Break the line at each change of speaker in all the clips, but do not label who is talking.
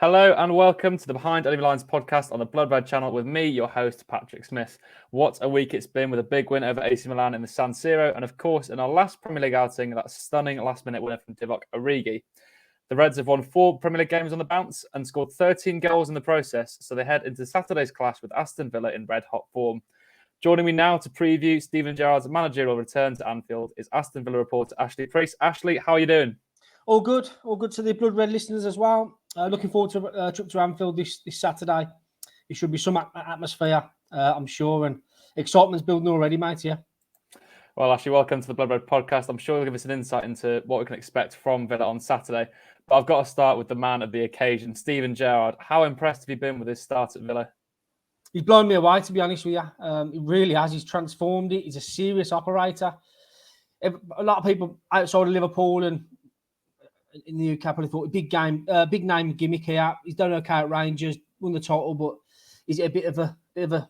Hello and welcome to the Behind Enemy Lines podcast on the Blood Red channel with me, your host, Patrick Smith. What a week it's been with a big win over AC Milan in the San Siro and, of course, in our last Premier League outing, that stunning last-minute winner from Divock Origi. The Reds have won 4 Premier League games on the bounce and scored 13 goals in the process, so they head into Saturday's clash with Aston Villa in red-hot form. Joining me now to preview Steven Gerrard's managerial return to Anfield is Aston Villa reporter Ashley Preece. Ashley, how are you doing?
All good to the Blood Red listeners as well. Looking forward to a trip to Anfield this Saturday. It should be some atmosphere, I'm sure, and excitement's building already, mate. Yeah.
Well, Ashley, welcome to the Blood Red podcast. I'm sure you'll give us an insight into what we can expect from Villa on Saturday. But I've got to start with the man of the occasion, Steven Gerrard. How impressed have you been with his start at Villa?
He's blown me away, to be honest with you. He really has. He's transformed it. He's a serious operator. A lot of people outside of Liverpool and in the UK probably thought big name gimmick here. He's done okay at Rangers, won the title, but is it a bit of a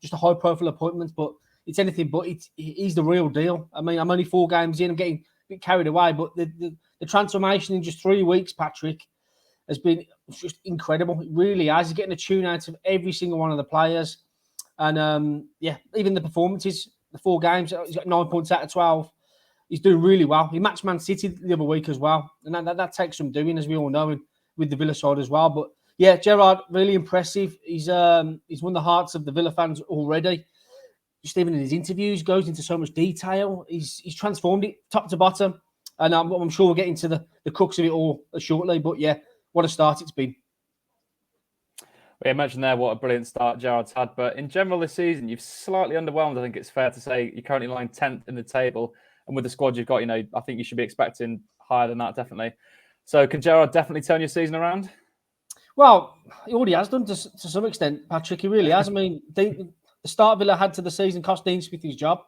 just a high profile appointment? But it's anything but. He's the real deal. I mean, I'm only 4 games in. I'm getting a bit carried away, but the transformation in just 3 weeks, Patrick, has been just incredible. It really has. He's getting a tune out of every single one of the players, and even the performances. The 4 games, he's got 9 points out of 12. He's doing really well. He matched Man City the other week as well. And that takes some doing, as we all know, with the Villa side as well. But yeah, Gerrard, really impressive. He's won the hearts of the Villa fans already. Just even in his interviews, goes into so much detail. He's transformed it top to bottom. And I'm sure we'll get into the crux of it all shortly. But yeah, what a start it's been.
We mentioned there what a brilliant start Gerrard's had. But in general this season, you've slightly underwhelmed. I think it's fair to say you're currently lying 10th in the table. And with the squad you've got, I think you should be expecting higher than that, definitely. So can Gerrard definitely turn your season around?
Well, he already has done to some extent, Patrick. He really has. I mean, the start Villa had to the season cost Dean Smith his job.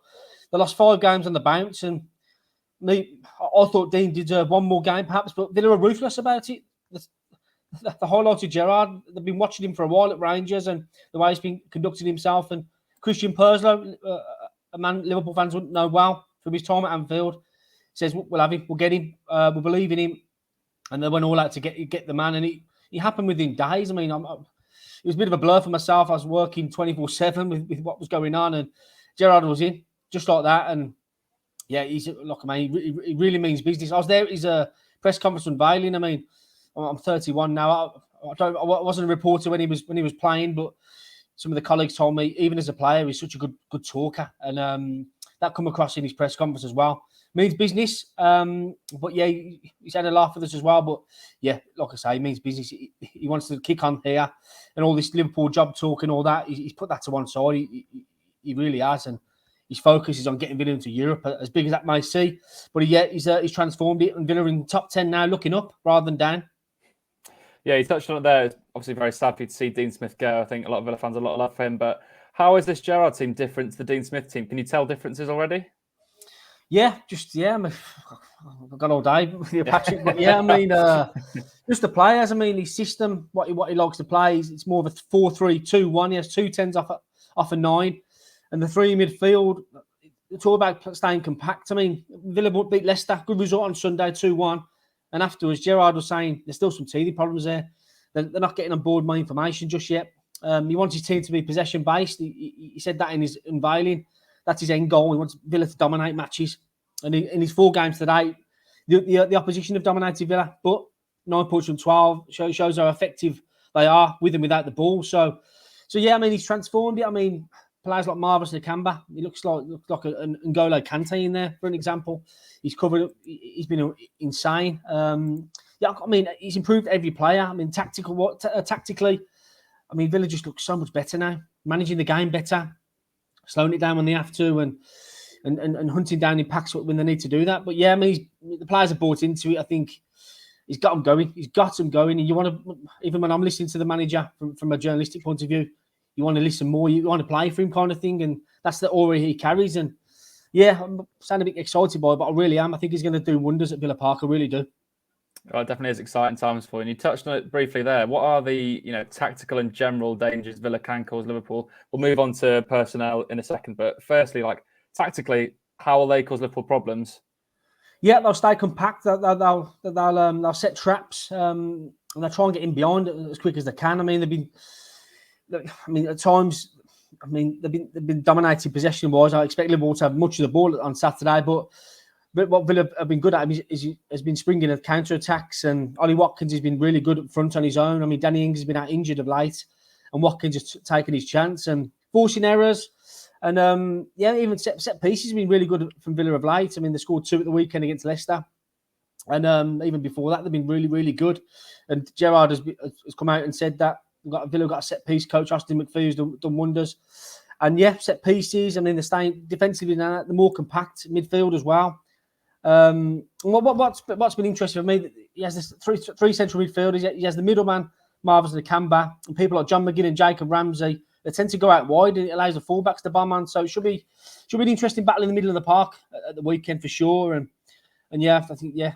They lost 5 games on the bounce. And I thought Dean deserved 1 more game, perhaps. But Villa are ruthless about it. The highlight of Gerrard, they've been watching him for a while at Rangers and the way he's been conducting himself. And Christian Purslow, a man Liverpool fans wouldn't know well, from his time at Anfield, says we'll have him, we'll get him, we'll believe in him, and they went all out to get the man, and he happened within days. I mean, it was a bit of a blur for myself. I was working 24/7 with what was going on, and Gerrard was in just like that, and yeah, he's look, man, he really means business. I was there at his press conference unveiling. I mean, I'm 31 now. I wasn't a reporter when he was playing, but some of the colleagues told me, even as a player, he's such a good talker, and that come across in his press conference as well. Means business. But yeah, he's had a laugh with us as well. But yeah, like I say, he means business. He wants to kick on here. And all this Liverpool job talk and all that, he's put that to one side. He really has. And his focus is on getting Villa into Europe, as big as that may seem. But yeah, he's transformed it. And Villa in top 10 now, looking up rather than down.
Yeah, he touched on it there. It's obviously very sad to see Dean Smith go. I think a lot of Villa fans have a lot of love for him. But how is this Gerrard team different to the Dean Smith team? Can you tell differences already?
I've got all day with you, Patrick. But yeah, I mean, just the players. I mean, his system, what he likes to play, it's more of a 4-3-2-1. He has 2 10s off a 9, and the 3 midfield. It's all about staying compact. I mean, Villa beat Leicester, good result on Sunday, 2-1. And afterwards, Gerrard was saying there's still some teething problems there. They're not getting on board my information just yet. He wants his team to be possession-based. He said that in his unveiling. That's his end goal. He wants Villa to dominate matches. And in his 4 games today, the opposition have dominated Villa, but 9 points from 12 shows how effective they are with and without the ball. So yeah, I mean, he's transformed it. I mean, players like Marvis Nakamba, he looks like an N'Golo Kante in there, for an example. He's been insane. I mean, he's improved every player. I mean, tactically, I mean, Villa just looks so much better now, managing the game better, slowing it down when they have to, and hunting down impacts when they need to do that. But yeah, I mean, the players have bought into it. I think he's got them going. And you want to, even when I'm listening to the manager from a journalistic point of view, you want to listen more. You want to play for him, kind of thing, and that's the aura he carries. And yeah, I'm sounding a bit excited by it, but I really am. I think he's going to do wonders at Villa Park. I really do.
Well, it definitely is exciting times for you. And you touched on it briefly there. What are the tactical and general dangers Villa can cause Liverpool? We'll move on to personnel in a second, but firstly, tactically, how will they cause Liverpool problems?
Yeah, they'll stay compact. They'll set traps. and they try and get in behind as quick as they can. I mean, at times, they've been dominating possession wise. I expect Liverpool to have much of the ball on Saturday, but what Villa have been good at has been springing at counter attacks, and Ollie Watkins has been really good up front on his own. I mean, Danny Ings has been out injured of late, and Watkins has taken his chance and forcing errors. And even set pieces have been really good from Villa of late. I mean, they scored 2 at the weekend against Leicester. And even before that, they've been really, really good. And Gerrard has come out and said that Villa got a set piece coach. Austin McPhee's done wonders. And set pieces. I mean, they're staying defensively now. They're more compact midfield as well. What's been interesting for me, he has this three central midfielders. He has the middleman, Marvins and Nakamba, and people like John McGinn and Jacob Ramsey. They tend to go out wide, and it allows the fullbacks to bomb on. So it should be an interesting battle in the middle of the park at the weekend for sure. And I think I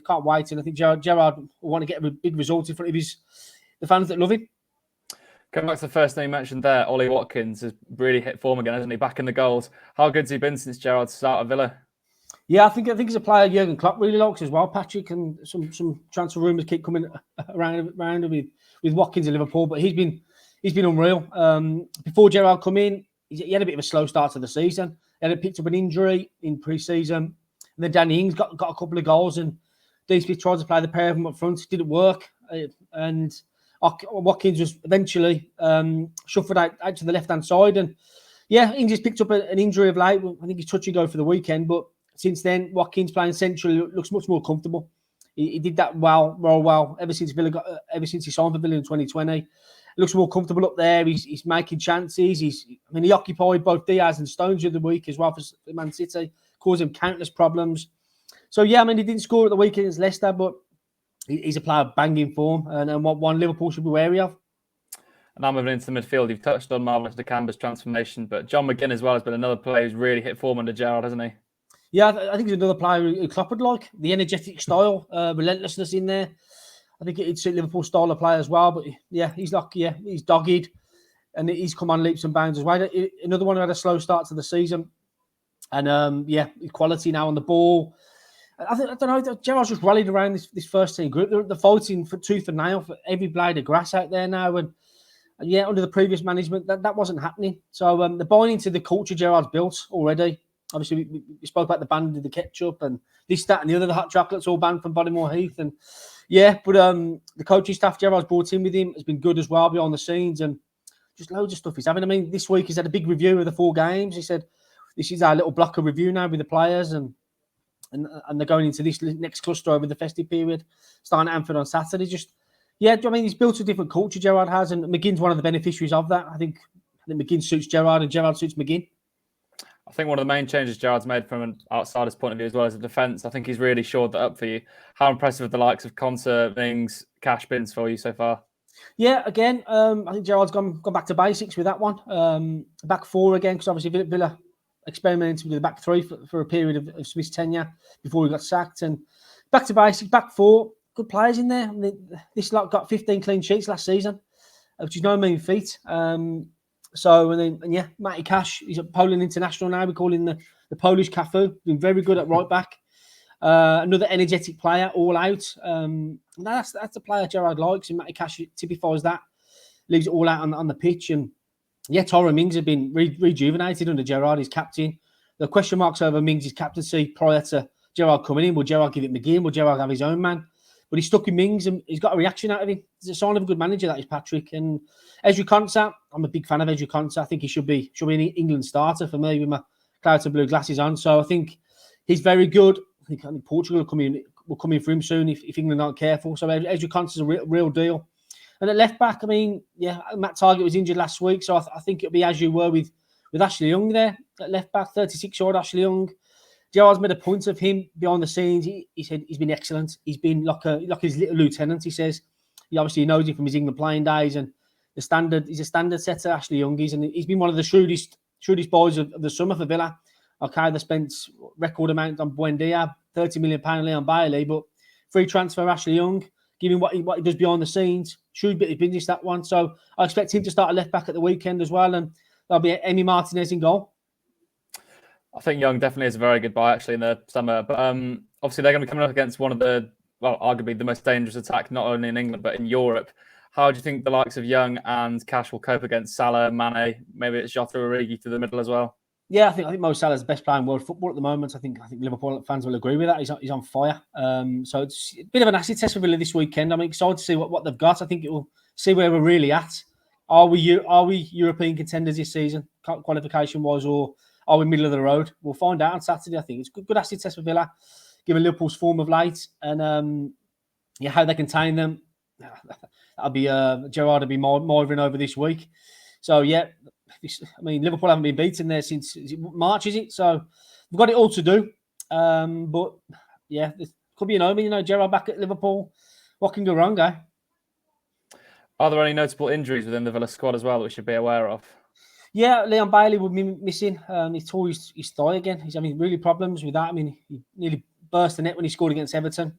can't wait. And I think Gerrard will want to get a big result in front of the fans that love him.
Going back to the first thing you mentioned there, Ollie Watkins has really hit form again, hasn't he? Back in the goals. How good's he been since Gerrard's start at Villa?
Yeah, I think he's a player Jurgen Klopp really likes as well, Patrick. And some transfer rumours keep coming around with Watkins at Liverpool, but he's been unreal. Before Gerrard come in, he had a bit of a slow start to the season. He had picked up an injury in pre-season, and then Danny Ings got a couple of goals, and Dean Smith tried to play the pair of them up front. It didn't work, and Watkins was eventually shuffled out to the left-hand side. And Ings has picked up an injury of late. I think he's touch and go for the weekend, but since then, Watkins playing central looks much more comfortable. He did that well ever since he signed for Villa in 2020. Looks more comfortable up there. He's making chances. He occupied both Diaz and Stones the other week as well for Man City, causing countless problems. So he didn't score at the weekend against Leicester, but he's a player banging form and one Liverpool should be wary of.
And now moving into the midfield, you've touched on Marvin Nakamba's transformation, but John McGinn as well has been another player who's really hit form under Gerrard, hasn't he?
Yeah, I think he's another player who Klopp would like. The energetic style, relentlessness in there. I think it'd suit Liverpool style of play as well. But he's dogged, and he's come on leaps and bounds as well. Another one who had a slow start to the season, and quality now on the ball. I don't know. Gerrard's just rallied around this first team group. They're fighting for tooth and nail for every blade of grass out there now. And under the previous management, that wasn't happening. So they're buying into the culture Gerrard's built already. Obviously, we spoke about the band of the ketchup and this, that, and the other. The hot chocolate's all banned from Bodymoor Heath. And but the coaching staff Gerrard's brought in with him has been good as well behind the scenes, and just loads of stuff he's having. This week he's had a big review of the 4 games. He said, this is our little block of review now with the players, and they're going into this next cluster over the festive period, starting at Anfield on Saturday. He's built a different culture, Gerrard has, and McGinn's one of the beneficiaries of that. I think McGinn suits Gerrard and Gerrard suits McGinn.
I think one of the main changes Gerrard's made from an outsider's point of view as well as a defence, I think he's really shored that up for you. How impressive are the likes of Konsa, Mings, Cash Bins for you so far?
Yeah, again, I think Gerrard's gone back to basics with that one. Back 4 again, because obviously Villa experimented with the back 3 for a period of Smith's tenure before he got sacked. And back to basics, back 4, good players in there. This lot got 15 clean sheets last season, which is no mean feat. Matty Cash, he's a Poland international now. We call him the Polish Cafu. Been very good at right back. Another energetic player, all out. That's the player Gerrard likes, and Matty Cash typifies that. Leaves it all out on the pitch. And Tyrone Mings have been rejuvenated under Gerrard. He's captain. The question marks over Mings' captaincy prior to Gerrard coming in. Will Gerrard give it McGinn? Will Gerrard have his own man? But he's stuck in Mings and he's got a reaction out of him. It's a sign of a good manager, that is, Patrick. And Ezri Konsa, I'm a big fan of Ezri Konsa. I think he should be an England starter for me with my clouds and blue glasses on. So I think he's very good. I think Portugal will come in for him soon if England aren't careful. So Ezri Konsa's a real deal. And at left back, Matt Targett was injured last week, so I think it'll be as you were with Ashley Young there at left back, 36-year-old Ashley Young. Gerrard's made a point of him behind the scenes. He said he's been excellent. He's been like his little lieutenant, he says. He obviously knows him from his England playing days, and he's a standard setter, Ashley Young is, and he's been one of the shrewdest boys of the summer for Villa. Okay, they spent record amount on Buendia, £30 million Leon Bailey, but free transfer Ashley Young, giving what he does behind the scenes. Shrewd bit of business, that one. So I expect him to start a left back at the weekend as well, and there'll be Emi Martinez in goal.
I think Young definitely is a very good buy actually in the summer, but obviously they're going to be coming up against one of the well, arguably the most dangerous attack, not only in England, but in Europe. How do you think the likes of Young and Cash will cope against Salah, Mane? Maybe it's Jota Origi to the middle as well.
Yeah, I think Mo Salah's the best player in world football at the moment. I think Liverpool fans will agree with that. He's on fire. So it's a bit of an acid test for Villa this weekend. I'm excited to see what they've got. I think it will see where we're really at. Are we European contenders this season, qualification wise, or are we middle of the road? We'll find out on Saturday. I think it's a good acid test for Villa, given Liverpool's form of late and how they contain them. That'll be Gerrard will be moithering over this week. So yeah. I mean, Liverpool haven't been beaten there since March, is it? So we've got it all to do. But yeah, it could be an omen. Gerrard back at Liverpool. What can go wrong, eh?
Are there any notable injuries within the Villa squad as well that we should be aware of?
Yeah, Leon Bailey will be missing. He tore his thigh again. He's having really problems with that. I mean, he nearly burst the net when he scored against Everton.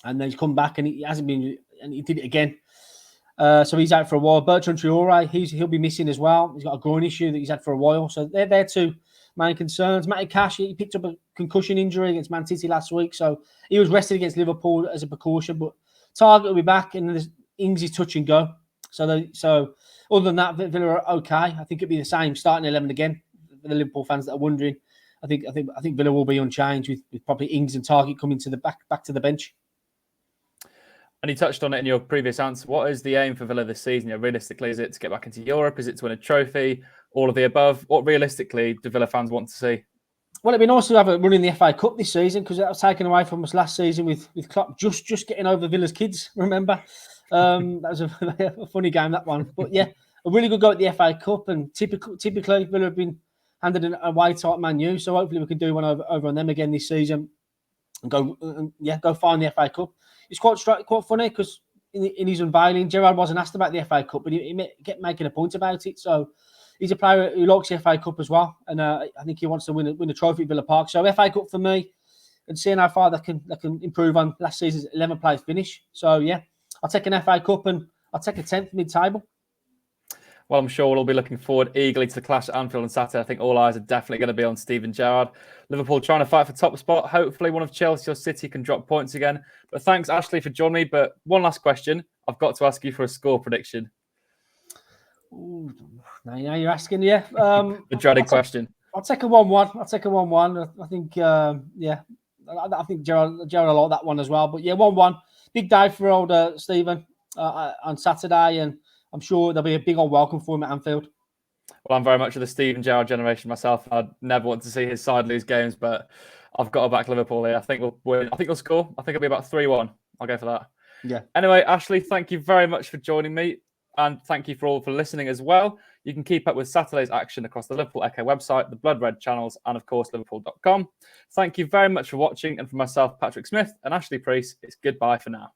And then he's come back and he hasn't been, and he did it again. So he's out for a while. Bertrand Traore, he'll be missing as well. He's got a groin issue that he's had for a while. So they're their two main concerns. Matty Cash, he picked up a concussion injury against Man City last week. So he was rested against Liverpool as a precaution. But Target will be back and there's Ings is touch and go. So other than that, Villa are okay. I think it'll be the same starting 11 again. For the Liverpool fans that are wondering, I think Villa will be unchanged with probably Ings and Target coming to the back to the bench.
And you touched on it in your previous answer. What is the aim for Villa this season? Realistically, is it to get back into Europe? Is it to win a trophy? All of the above? What realistically do Villa fans want to see?
Well, it'd be nice to have a run in the FA Cup this season because that was taken away from us last season with Klopp just getting over Villa's kids, remember? That was a funny game, that one. But yeah, a really good go at the FA Cup. And typically, Villa have been handed an away type Man U. So hopefully we can do one over on them again this season and go find the FA Cup. It's quite funny because in his unveiling, Gerrard wasn't asked about the FA Cup, but he kept making a point about it. So he's a player who likes the FA Cup as well, and I think he wants to win a trophy at Villa Park. So FA Cup for me, and seeing how far they can improve on last season's 11th place finish. So yeah, I'll take an FA Cup and I'll take a 10th mid-table.
Well, I'm sure we'll all be looking forward eagerly to the clash at Anfield on Saturday. I think all eyes are definitely going to be on Steven Gerrard. Liverpool trying to fight for top spot. Hopefully one of Chelsea or City can drop points again. But thanks, Ashley, for joining me. But one last question. I've got to ask you for a sscore prediction.
Ooh, now you're asking, yeah.
The dreaded question.
I'll take a 1-1. I think, I think Gerrard will like that one as well. But yeah, 1-1. Big day for old Steven on Saturday, and I'm sure there'll be a big old welcome for him at Anfield.
Well, I'm very much of the Steven Gerrard generation myself. I'd never want to see his side lose games, but I've got to back Liverpool here. I think we'll win. I think we'll score. I think it'll be about 3-1. I'll go for that.
Yeah.
Anyway, Ashley, thank you very much for joining me. And thank you for all for listening as well. You can keep up with Saturday's action across the Liverpool Echo website, the Blood Red channels, and of course, Liverpool.com. Thank you very much for watching. And for myself, Patrick Smith, and Ashley Preece, it's goodbye for now.